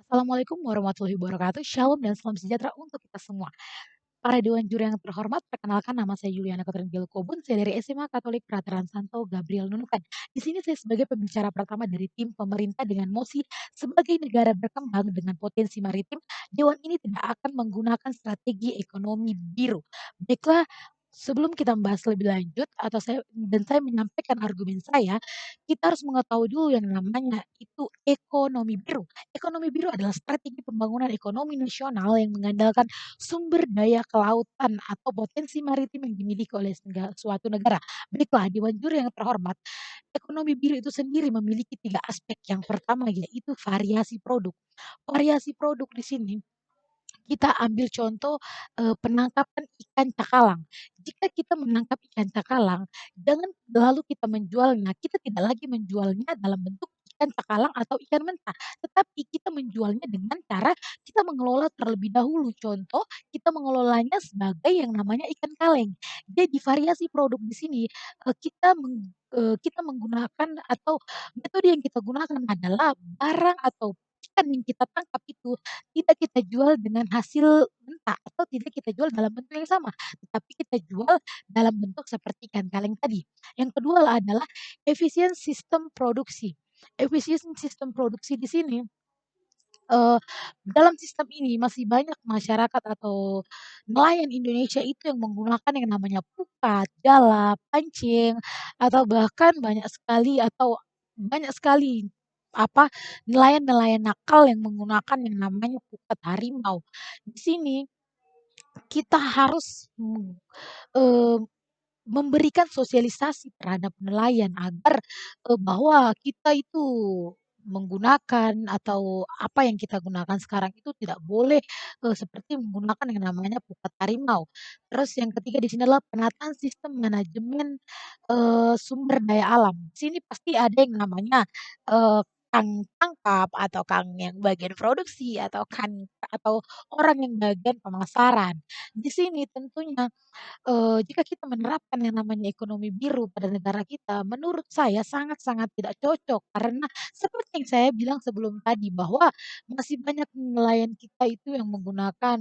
Assalamualaikum warahmatullahi wabarakatuh. Shalom dan salam sejahtera untuk kita semua. Para Dewan Juri yang terhormat, perkenalkan nama saya Juliana Catherine Kobun, saya dari SMA Katolik Prateran Santo Gabriel Nunukan. Di sini saya sebagai pembicara pertama dari tim pemerintah dengan mosi sebagai negara berkembang dengan potensi maritim, Dewan ini tidak akan menggunakan strategi ekonomi biru. Baiklah, sebelum kita membahas lebih lanjut atau saya menyampaikan argumen saya, kita harus mengetahui dulu yang namanya itu ekonomi biru. Ekonomi biru adalah strategi pembangunan ekonomi nasional yang mengandalkan sumber daya kelautan atau potensi maritim yang dimiliki oleh suatu negara. Baiklah, Dewan Juri yang terhormat, ekonomi biru itu sendiri memiliki 3 aspek. Yang pertama yaitu variasi produk. Variasi produk di sini kita ambil contoh, penangkapan ikan cakalang. Jika kita menangkap ikan cakalang, jangan lalu kita menjualnya, kita tidak lagi menjualnya dalam bentuk ikan cakalang atau ikan mentah, tetapi kita menjualnya dengan cara kita mengelola terlebih dahulu. Contoh, kita mengelolanya sebagai yang namanya ikan kaleng. Jadi variasi produk di sini, kita menggunakan atau metode yang kita gunakan adalah barang atau ikan yang kita tangkap itu tidak kita jual dengan hasil mentah atau tidak kita jual dalam bentuk yang sama, tetapi kita jual dalam bentuk seperti ikan kaleng tadi. Yang kedua adalah efisien sistem produksi. Efisien sistem produksi di sini, eee, dalam sistem ini masih banyak masyarakat atau nelayan Indonesia itu yang menggunakan yang namanya pukat, jala, pancing, atau bahkan banyak sekali apa, nelayan-nelayan nakal yang menggunakan yang namanya pukat harimau. Di sini kita harus eee, memberikan sosialisasi terhadap nelayan agar, bahwa kita itu menggunakan atau apa yang kita gunakan sekarang itu tidak boleh, seperti menggunakan yang namanya pukat harimau. Terus yang ketiga di sini adalah penataan sistem manajemen, sumber daya alam. Di sini pasti ada yang namanya, eee, kang tangkap atau kang yang bagian produksi atau orang yang bagian pemasaran. Di sini tentunya jika kita menerapkan yang namanya ekonomi biru pada negara kita, menurut saya sangat-sangat tidak cocok. Karena seperti yang saya bilang sebelum tadi bahwa masih banyak nelayan kita itu yang menggunakan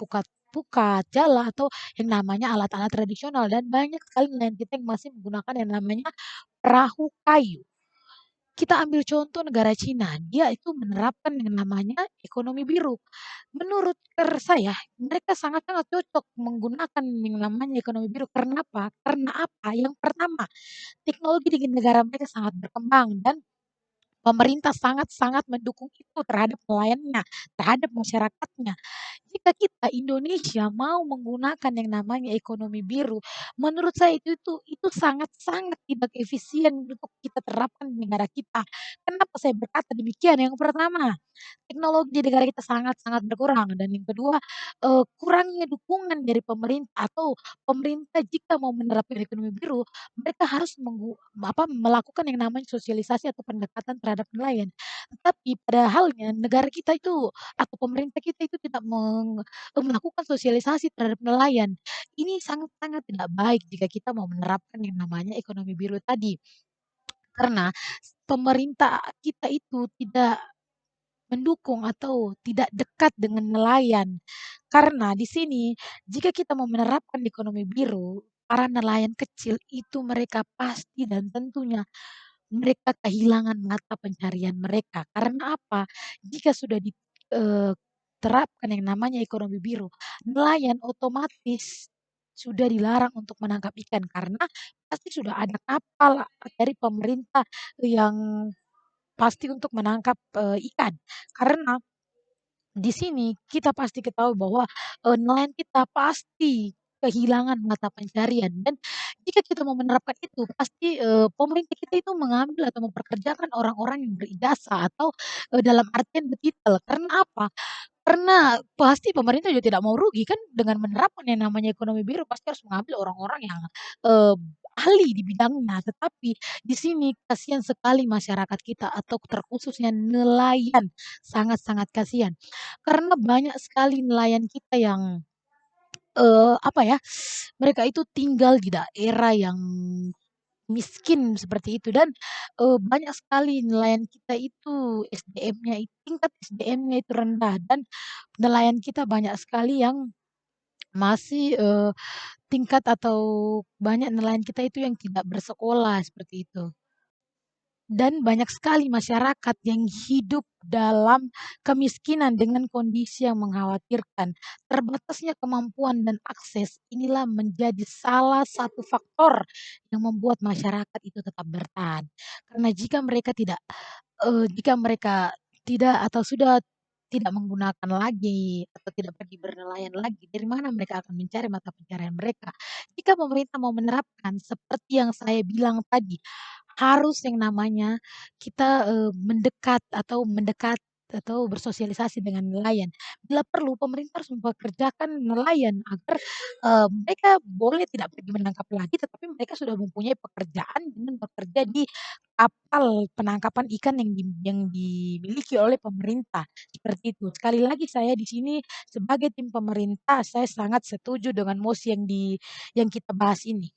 pukat-pukat, jala, atau yang namanya alat-alat tradisional dan banyak sekali nelayan kita yang masih menggunakan yang namanya perahu kayu. Kita ambil contoh negara Cina, dia itu menerapkan yang namanya ekonomi biru. Menurut saya, mereka sangat-sangat cocok menggunakan yang namanya ekonomi biru. Karena apa? Karena apa? Yang pertama, teknologi di negara mereka sangat berkembang dan pemerintah sangat-sangat mendukung itu terhadap nelayannya, terhadap masyarakatnya. Jika kita Indonesia mau menggunakan yang namanya ekonomi biru, menurut saya itu sangat-sangat tidak efisien untuk kita terapkan di negara kita. Kenapa saya berkata demikian? Yang pertama, teknologi di negara kita sangat-sangat berkurang dan yang kedua, kurangnya dukungan dari pemerintah atau pemerintah jika mau menerapkan ekonomi biru, mereka harus melakukan yang namanya sosialisasi atau pendekatan terhadap nelayan. Tetapi pada halnya negara kita itu atau pemerintah kita itu tidak melakukan sosialisasi terhadap nelayan. Ini sangat-sangat tidak baik jika kita mau menerapkan yang namanya ekonomi biru tadi. Karena pemerintah kita itu tidak mendukung atau tidak dekat dengan nelayan. Karena di sini jika kita mau menerapkan ekonomi biru, para nelayan kecil itu mereka pasti dan tentunya mereka kehilangan mata pencarian mereka. Karena apa? Jika sudah diterapkan yang namanya ekonomi biru, nelayan otomatis sudah dilarang untuk menangkap ikan karena pasti sudah ada kapal dari pemerintah yang pasti untuk menangkap, ikan. Karena di sini kita pasti ketahui bahwa, nelayan kita pasti kehilangan mata pencarian dan jika kita mau menerapkan itu pasti, pemerintah kita itu mengambil atau mempekerjakan orang-orang yang berijazah atau, dalam artian bertitel. Karena apa? Karena pasti pemerintah juga tidak mau rugi kan dengan menerapkan yang namanya ekonomi biru pasti harus mengambil orang-orang yang, eee, ahli di bidangnya. Tetapi di sini kasihan sekali masyarakat kita atau terkhususnya nelayan, sangat-sangat kasihan. Karena banyak sekali nelayan kita yang, apa ya, mereka itu tinggal di daerah yang miskin seperti itu dan, banyak sekali nelayan kita itu tingkat SDM-nya itu rendah dan nelayan kita banyak sekali yang masih, tingkat atau banyak nelayan kita itu yang tidak bersekolah seperti itu. Dan banyak sekali masyarakat yang hidup dalam kemiskinan dengan kondisi yang mengkhawatirkan. Terbatasnya kemampuan dan akses inilah menjadi salah satu faktor yang membuat masyarakat itu tetap bertahan. Karena jika mereka tidak atau sudah tidak menggunakan lagi atau tidak pergi bernelayan lagi, dari mana mereka akan mencari mata pencaharian mereka? Jika pemerintah mau menerapkan seperti yang saya bilang tadi, harus yang namanya kita, mendekat atau bersosialisasi dengan nelayan. Bila perlu pemerintah harus mempekerjakan nelayan agar, mereka boleh tidak pergi menangkap lagi, tetapi mereka sudah mempunyai pekerjaan dengan bekerja di kapal penangkapan ikan yang dimiliki oleh pemerintah, seperti itu. Sekali lagi saya di sini sebagai tim pemerintah, saya sangat setuju dengan mosi yang kita bahas ini.